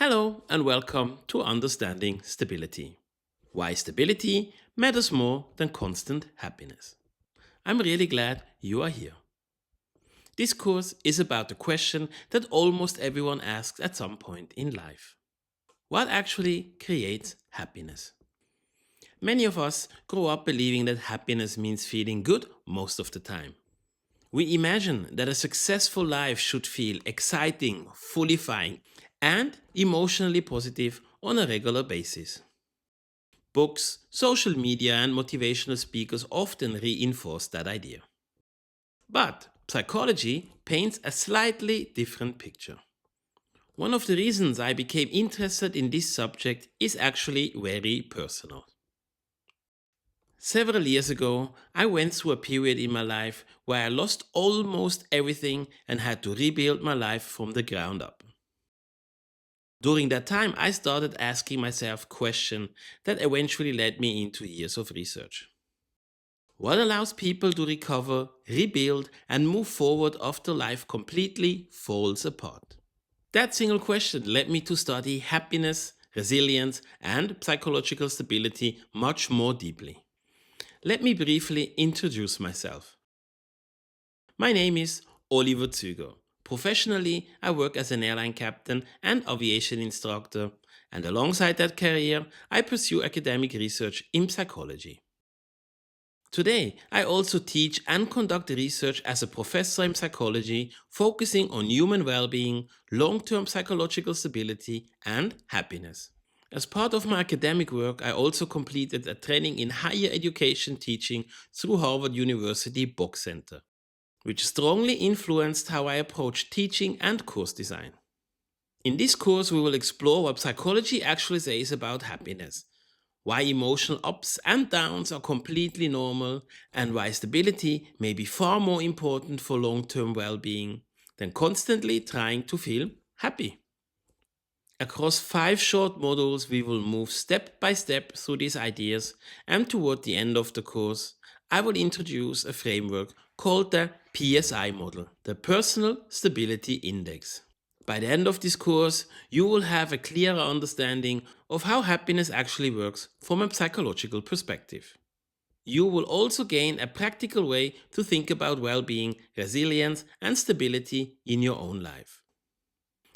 Hello and welcome to Understanding Stability. Why stability matters more than constant happiness. I'm really glad you are here. This course is about the question that almost everyone asks at some point in life. What actually creates happiness? Many of us grow up believing that happiness means feeling good most of the time. We imagine that a successful life should feel exciting, fulfilling, and emotionally positive on a regular basis. Books, social media, and motivational speakers often reinforce that idea. But psychology paints a slightly different picture. One of the reasons I became interested in this subject is actually very personal. Several years ago, I went through a period in my life where I lost almost everything and had to rebuild my life from the ground up. During that time, I started asking myself questions that eventually led me into years of research. What allows people to recover, rebuild, and move forward after life completely falls apart? That single question led me to study happiness, resilience, and psychological stability much more deeply. Let me briefly introduce myself. My name is Oliver Züger. Professionally, I work as an airline captain and aviation instructor, and alongside that career, I pursue academic research in psychology. Today, I also teach and conduct research as a professor in psychology, focusing on human well being, long term psychological stability, and happiness. As part of my academic work, I also completed a training in higher education teaching through Harvard University Box Center, which strongly influenced how I approach teaching and course design. In this course, we will explore what psychology actually says about happiness, why emotional ups and downs are completely normal, and why stability may be far more important for long term well being than constantly trying to feel happy. Across 5 short modules, we will move step by step through these ideas, and toward the end of the course, I will introduce a framework called the PSI model, the Personal Stability Index. By the end of this course, you will have a clearer understanding of how happiness actually works from a psychological perspective. You will also gain a practical way to think about well being, resilience, and stability in your own life.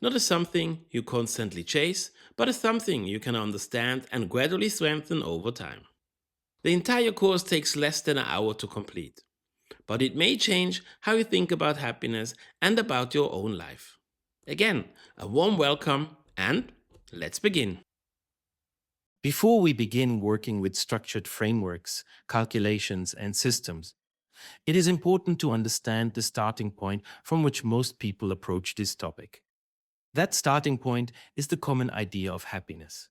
Not as something you constantly chase, but as something you can understand and gradually strengthen over time. The entire course takes less than an hour to complete, but it may change how you think about happiness and about your own life. Again, a warm welcome and let's begin. Before we begin working with structured frameworks, calculations, and systems, it is important to understand the starting point from which most people approach this topic. That starting point is the common idea of happiness.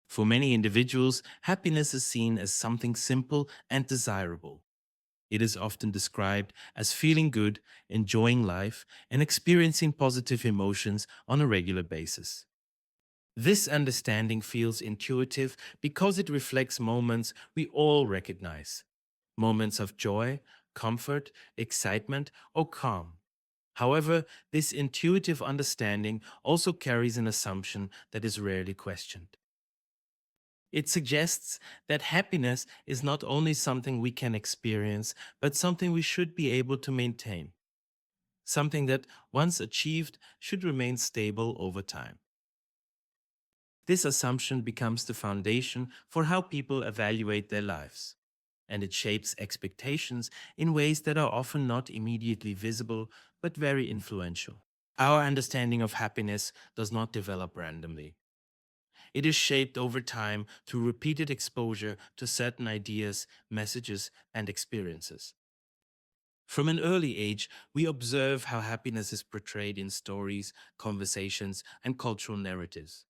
For many individuals, happiness is seen as something simple and desirable. It is often described as feeling good, enjoying life, and experiencing positive emotions on a regular basis. This understanding feels intuitive because it reflects moments we all recognize, moments of joy, comfort, excitement, or calm. However, this intuitive understanding also carries an assumption that is rarely questioned. It suggests that happiness is not only something we can experience, but something we should be able to maintain, something that, once achieved, should remain stable over time. This assumption becomes the foundation for how people evaluate their lives, and it shapes expectations in ways that are often not immediately visible but very influential. Our understanding of happiness does not develop randomly. It is shaped over time through repeated exposure to certain ideas, messages, and experiences. From an early age, we observe how happiness is portrayed in stories, conversations, and cultural narratives.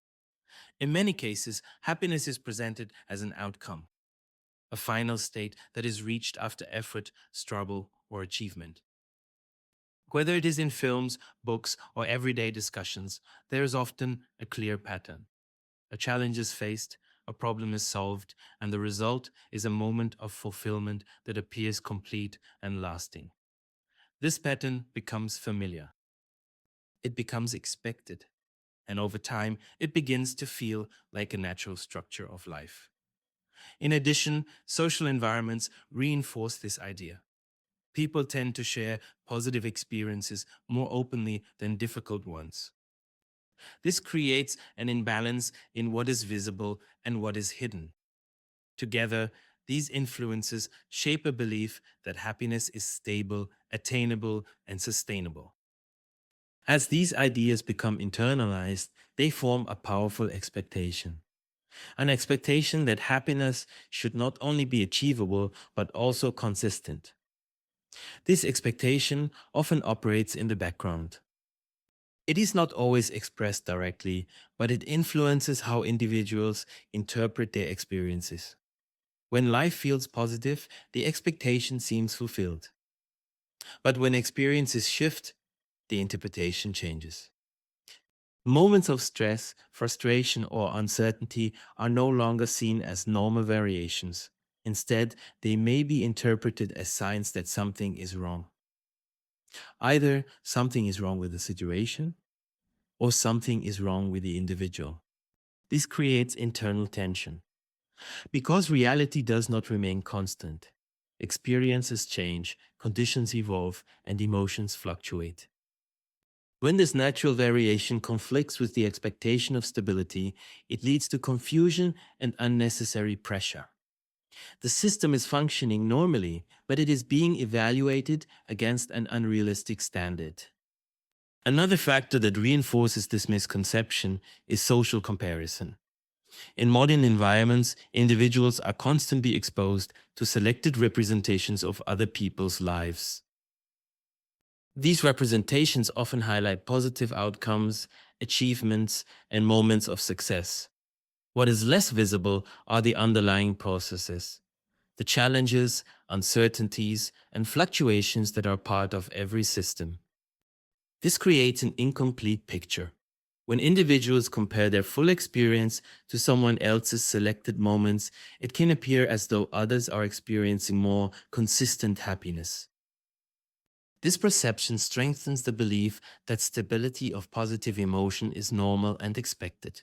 In many cases, happiness is presented as an outcome, a final state that is reached after effort, struggle, or achievement. Whether it is in films, books, or everyday discussions, there is often a clear pattern. A challenge is faced, a problem is solved, and the result is a moment of fulfillment that appears complete and lasting. This pattern becomes familiar. It becomes expected. and over time, it begins to feel like a natural structure of life. In addition, social environments reinforce this idea. People tend to share positive experiences more openly than difficult ones. This creates an imbalance in what is visible and what is hidden. Together, these influences shape a belief that happiness is stable, attainable, and sustainable. As these ideas become internalized, they form a powerful expectation. An expectation that happiness should not only be achievable, but also consistent. This expectation often operates in the background. It is not always expressed directly, but it influences how individuals interpret their experiences. When life feels positive, the expectation seems fulfilled. But when experiences shift, the interpretation changes. Moments of stress, frustration, or uncertainty are no longer seen as normal variations. Instead, they may be interpreted as signs that something is wrong. Either something is wrong with the situation, or something is wrong with the individual. This creates internal tension. Because reality does not remain constant, experiences change, conditions evolve, and emotions fluctuate. When this natural variation conflicts with the expectation of stability, it leads to confusion and unnecessary pressure. The system is functioning normally, but it is being evaluated against an unrealistic standard. Another factor that reinforces this misconception is social comparison. In modern environments, individuals are constantly exposed to selected representations of other people's lives. These representations often highlight positive outcomes, achievements, and moments of success. What is less visible are the underlying processes, the challenges, uncertainties, and fluctuations that are part of every system. This creates an incomplete picture. When individuals compare their full experience to someone else's selected moments, it can appear as though others are experiencing more consistent happiness. This perception strengthens the belief that stability of positive emotion is normal and expected.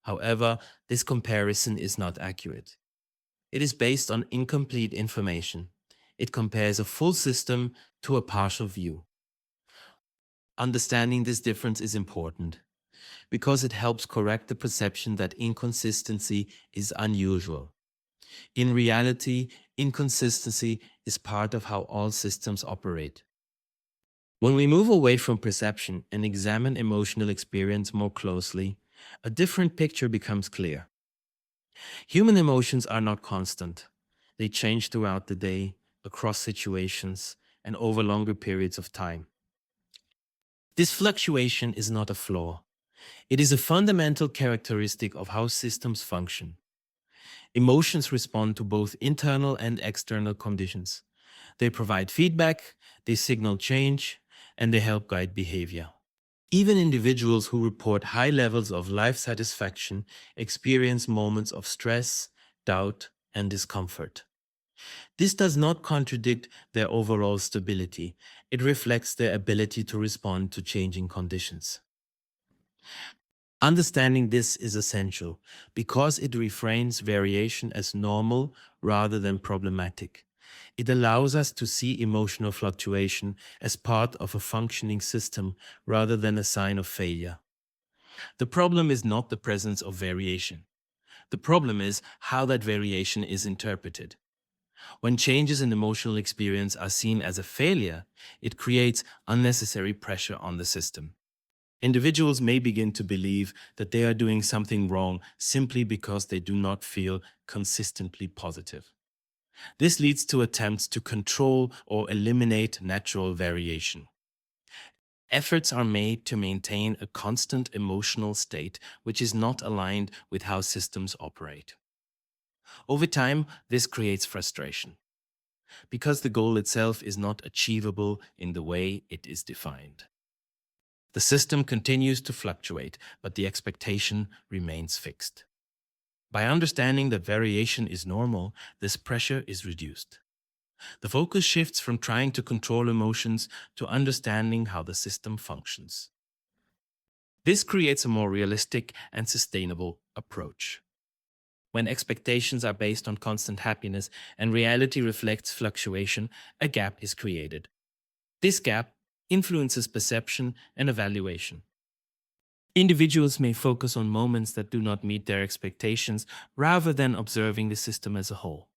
However, this comparison is not accurate. It is based on incomplete information. It compares a full system to a partial view. Understanding this difference is important because it helps correct the perception that inconsistency is unusual. In reality, inconsistency is part of how all systems operate. When we move away from perception and examine emotional experience more closely, a different picture becomes clear. Human emotions are not constant. They change throughout the day, across situations, and over longer periods of time. This fluctuation is not a flaw. It is a fundamental characteristic of how systems function. Emotions respond to both internal and external conditions. They provide feedback, they signal change, and they help guide behavior. Even individuals who report high levels of life satisfaction experience moments of stress, doubt, and discomfort. This does not contradict their overall stability. It reflects their ability to respond to changing conditions. Understanding this is essential because it reframes variation as normal rather than problematic. It allows us to see emotional fluctuation as part of a functioning system rather than a sign of failure. The problem is not the presence of variation. The problem is how that variation is interpreted. When changes in emotional experience are seen as a failure, it creates unnecessary pressure on the system. Individuals may begin to believe that they are doing something wrong simply because they do not feel consistently positive. This leads to attempts to control or eliminate natural variation. Efforts are made to maintain a constant emotional state which is not aligned with how systems operate. Over time, this creates frustration because the goal itself is not achievable in the way it is defined. The system continues to fluctuate, but the expectation remains fixed. By understanding that variation is normal, this pressure is reduced. The focus shifts from trying to control emotions to understanding how the system functions. This creates a more realistic and sustainable approach. When expectations are based on constant happiness and reality reflects fluctuation, a gap is created. This gap influences perception and evaluation. Individuals may focus on moments that do not meet their expectations rather than observing the system as a whole.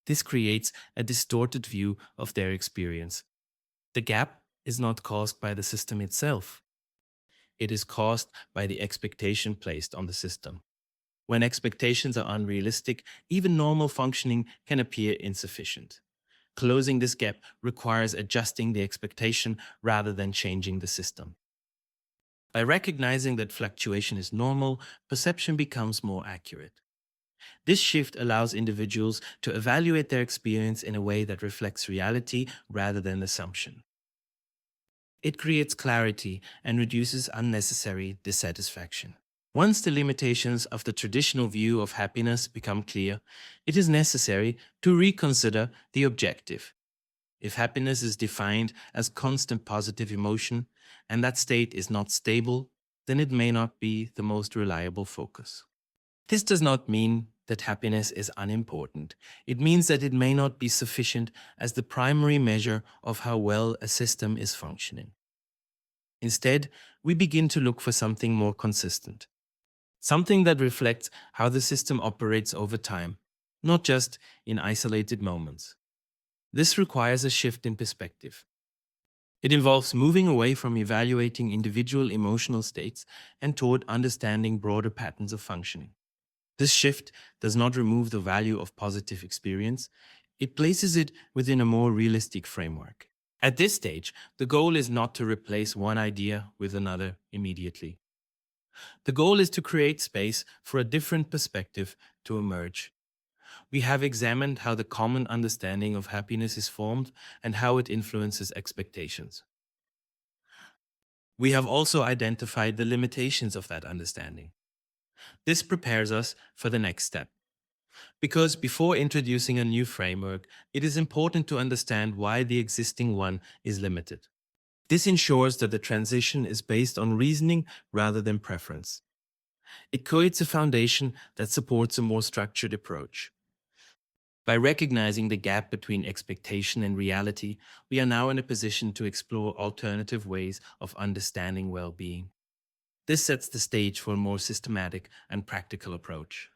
This creates a distorted view of their experience. The gap is not caused by the system itself. It is caused by the expectation placed on the system. When expectations are unrealistic, even normal functioning can appear insufficient. Closing this gap requires adjusting the expectation rather than changing the system. By recognizing that fluctuation is normal, perception becomes more accurate. This shift allows individuals to evaluate their experience in a way that reflects reality rather than assumption. It creates clarity and reduces unnecessary dissatisfaction. Once the limitations of the traditional view of happiness become clear, it is necessary to reconsider the objective. If happiness is defined as constant positive emotion and that state is not stable, then it may not be the most reliable focus. This does not mean that happiness is unimportant. It means that it may not be sufficient as the primary measure of how well a system is functioning. Instead, we begin to look for something more consistent, something that reflects how the system operates over time, not just in isolated moments. This requires a shift in perspective. It involves moving away from evaluating individual emotional states and toward understanding broader patterns of functioning. This shift does not remove the value of positive experience, it places it within a more realistic framework. At this stage, the goal is not to replace one idea with another immediately. The goal is to create space for a different perspective to emerge. We have examined how the common understanding of happiness is formed and how it influences expectations. We have also identified the limitations of that understanding. This prepares us for the next step. Because before introducing a new framework, it is important to understand why the existing one is limited. This ensures that the transition is based on reasoning rather than preference. It creates a foundation that supports a more structured approach. By recognizing the gap between expectation and reality, we are now in a position to explore alternative ways of understanding well-being. This sets the stage for a more systematic and practical approach.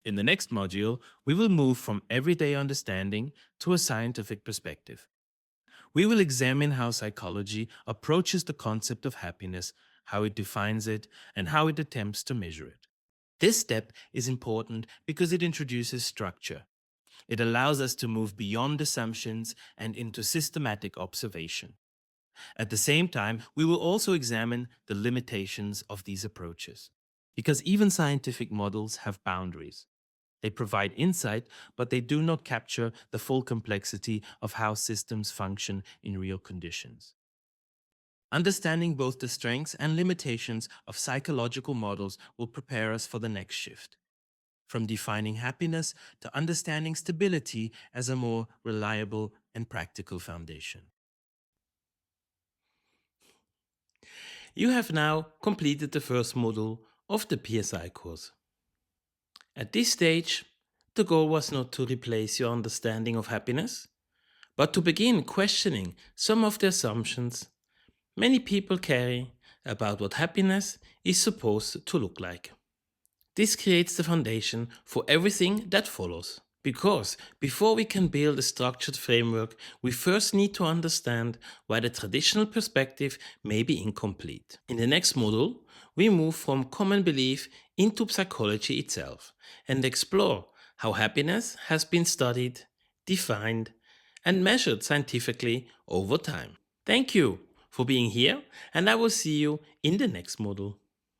In the next module, we will move from everyday understanding to a scientific perspective. We will examine how psychology approaches the concept of happiness, how it defines it, and how it attempts to measure it. This step is important because it introduces structure. It allows us to move beyond assumptions and into systematic observation. At the same time, we will also examine the limitations of these approaches, because even scientific models have boundaries. They provide insight, but they do not capture the full complexity of how systems function in real conditions. Understanding both the strengths and limitations of psychological models will prepare us for the next shift, from defining happiness to understanding stability as a more reliable and practical foundation. You have now completed the first module of the PSI course. At this stage, the goal was not to replace your understanding of happiness, but to begin questioning some of the assumptions many people carry about what happiness is supposed to look like. This creates the foundation for everything that follows. Because before we can build a structured framework, we first need to understand why the traditional perspective may be incomplete. In the next module, we move from common belief into psychology itself and explore how happiness has been studied, defined, and measured scientifically over time. Thank you for being here, and I will see you in the next module.